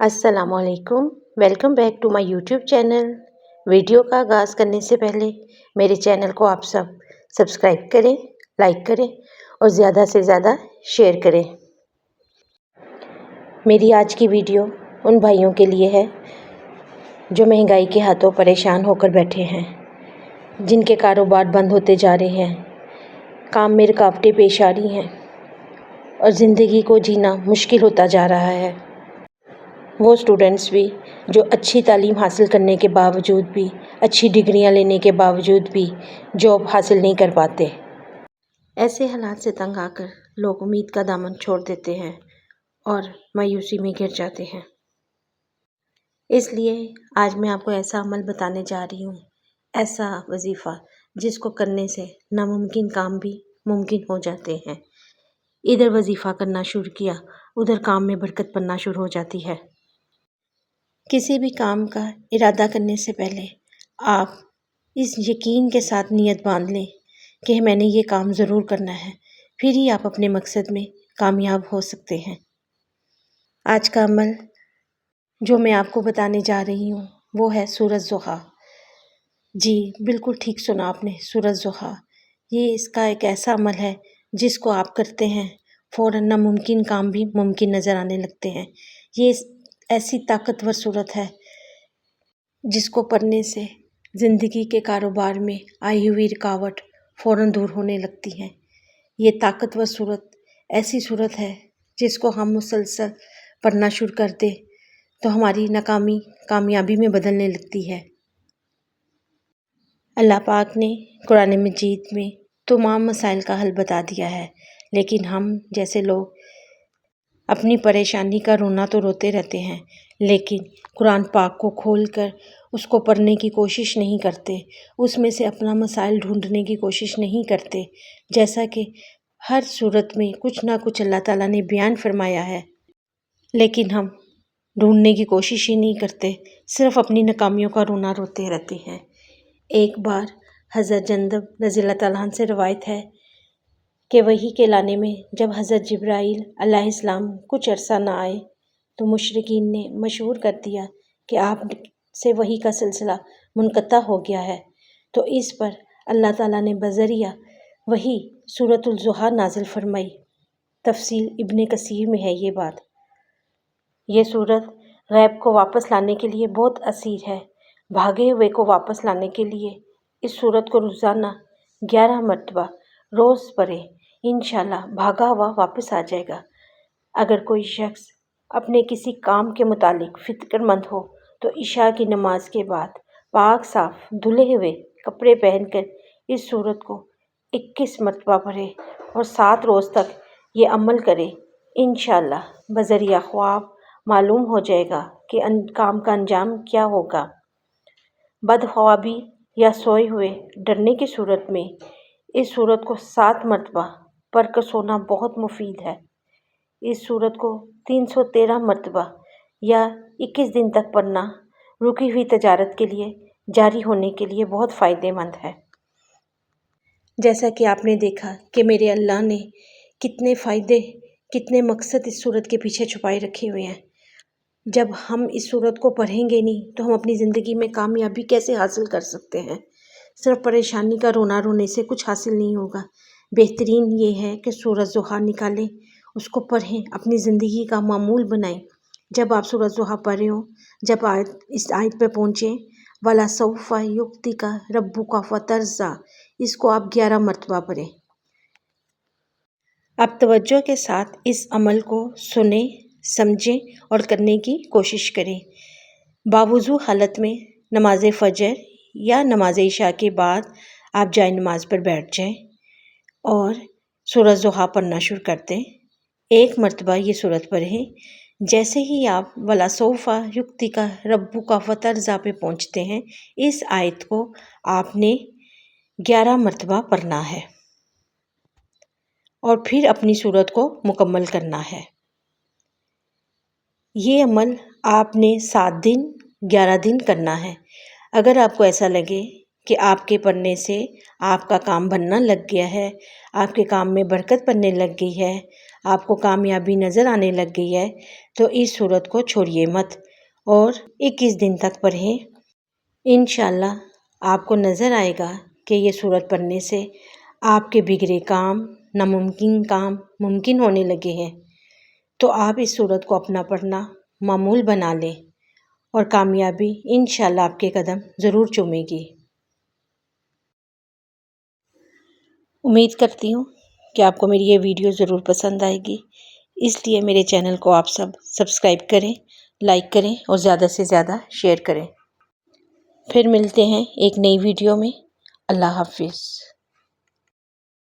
अस्सलाम वालेकुम। Welcome back to my YouTube channel. Video का आगाज़ करने से पहले मेरे चैनल को आप सब सब्सक्राइब करें, लाइक करें और ज़्यादा से ज़्यादा शेयर करें। मेरी आज की वीडियो उन भाइयों के लिए है जो महंगाई के हाथों परेशान होकर बैठे हैं, जिनके कारोबार बंद होते जा रहे हैं, काम में रुकावटें पेश आ रही हैं और ज़िंदगी को जीना मुश्किल होता जा रहा है। वो स्टूडेंट्स भी जो अच्छी तालीम हासिल करने के बावजूद भी, अच्छी डिग्रियां लेने के बावजूद भी जॉब हासिल नहीं कर पाते। ऐसे हालात से तंग आकर लोग उम्मीद का दामन छोड़ देते हैं और मायूसी में घिर जाते हैं। इसलिए आज मैं आपको ऐसा अमल बताने जा रही हूँ, ऐसा वजीफ़ा जिसको करने से नामुमकिन काम भी मुमकिन हो जाते हैं। इधर वजीफ़ा करना शुरू किया, उधर काम में बरकत पड़ना शुरू हो जाती है। किसी भी काम का इरादा करने से पहले आप इस यकीन के साथ नियत बांध लें कि मैंने ये काम ज़रूर करना है, फिर ही आप अपने मकसद में कामयाब हो सकते हैं। आज का अमल जो मैं आपको बताने जा रही हूँ वो है सूरत ज़ुहा। जी बिल्कुल ठीक सुना आपने, सूरत ज़ुहा। ये इसका एक ऐसा अमल है जिसको आप करते हैं फ़ौरन नामुमकिन काम भी मुमकिन नज़र आने लगते हैं। ये ऐसी ताकतवर सूरत है जिसको पढ़ने से ज़िंदगी के कारोबार में आई हुई रुकावट फ़ौरन दूर होने लगती है। ये ताकतवर सूरत ऐसी सूरत है जिसको हम मुसलसल पढ़ना शुरू कर दें तो हमारी नाकामी कामयाबी में बदलने लगती है। अल्लाह पाक ने कुरान मजीद में तमाम मसाइल का हल बता दिया है, लेकिन हम जैसे लोग अपनी परेशानी का रोना तो रोते रहते हैं, लेकिन कुरान पाक को खोलकर उसको पढ़ने की कोशिश नहीं करते, उसमें से अपना मसाइल ढूंढने की कोशिश नहीं करते। जैसा कि हर सूरत में कुछ ना कुछ अल्लाह ताला ने बयान फरमाया है, लेकिन हम ढूंढने की कोशिश ही नहीं करते, सिर्फ अपनी नाकामियों का रोना रोते रहते हैं। एक बार हज़रत जंदब रज़ी अल्लाह ताला अन्हु से रवायत है कि वही के लाने में जब हज़रत जिब्राईल अलैहिस्सलाम कुछ अरसा ना आए तो मुशरिकीन ने मशहूर कर दिया कि आप से वही का सिलसिला मुनक़ता हो गया है। तो इस पर अल्लाह ताला ने बज़रिया वही सूरतुल ज़ुहा नाज़िल फरमाई। तफसील इब्ने कसीर में है ये बात। ये सूरत गैब को वापस लाने के लिए बहुत असीर है। भागे हुए को वापस लाने के लिए इस सूरत को रोज़ाना 11 मरतबा रोज़ पढ़े, इंशाल्लाह भागा हुआ वापस आ जाएगा। अगर कोई शख्स अपने किसी काम के मुतालिक फ़िक्रमंद हो तो इशा की नमाज के बाद पाक साफ धुले हुए कपड़े पहनकर इस सूरत को 21 मरतबा पढ़े और 7 रोज़ तक ये अमल करे। इंशाल्लाह बज़रिया ख्वाब मालूम हो जाएगा कि काम का अंजाम क्या होगा। बदख्वाबी या सोए हुए डरने की सूरत में इस सूरत को 7 मरतबा पढ़ कर सोना बहुत मुफीद है। इस सूरत को 313 मरतबा या 21 दिन तक पढ़ना रुकी हुई तजारत के लिए जारी होने के लिए बहुत फ़ायदेमंद है। जैसा कि आपने देखा कि मेरे अल्लाह ने कितने फ़ायदे, कितने मकसद इस सूरत के पीछे छुपाए रखे हुए हैं। जब हम इस सूरत को पढ़ेंगे नहीं तो हम अपनी ज़िंदगी में कामयाबी कैसे हासिल कर सकते हैं। सिर्फ परेशानी का रोना रोने से कुछ हासिल नहीं होगा। बेहतरीन ये है कि सूरत ज़ुहा निकालें, उसको पढ़ें, अपनी ज़िंदगी का मामूल बनाएं। जब आप सूरत ज़ुहा पढ़ रहे हो, जब इस आयत पे पहुँचें, वला सौफ़ा युक्तिका रब्बुका फतरज़ा, इसको आप 11 मरतबा पढ़ें। आप तवज्जो के साथ इस अमल को सुने, समझें और करने की कोशिश करें। बावुज़ू हालत में नमाज फ़जर या नमाज इशा के बाद आप जाए नमाज पर बैठ जाएं और सूरत ज़ुहा पढ़ना शुरू कर दें। 1 मरतबा ये सूरत पढ़ें। जैसे ही आप वला सौफ़ा युक्तिका रब्बुका फतरज़ा पे पहुँचते हैं, इस आयत को आपने 11 मरतबा पढ़ना है और फिर अपनी सूरत को मुकम्मल करना है। ये अमल आपने 7 दिन 11 दिन करना है। अगर आपको ऐसा लगे कि आपके पढ़ने से आपका काम बनना लग गया है, आपके काम में बरकत पड़ने लग गई है, آپ کو کامیابی نظر آنے لگ گئی ہے تو اس صورت کو چھوڑیے مت اور 21 دن تک پڑھیں۔ انشاءاللہ آپ کو نظر آئے گا کہ یہ صورت پڑھنے سے آپ کے بگڑے کام، ناممکن کام ممکن ہونے لگے ہیں۔ تو آپ اس صورت کو اپنا پڑھنا معمول بنا لیں اور کامیابی انشاءاللہ آپ کے قدم ضرور چومے گی۔ امید کرتی ہوں کہ آپ کو میری یہ ویڈیو ضرور پسند آئے گی، اس لیے میرے چینل کو آپ سب سبسکرائب کریں، لائک کریں اور زیادہ سے زیادہ شیئر کریں۔ پھر ملتے ہیں ایک نئی ویڈیو میں۔ اللہ حافظ۔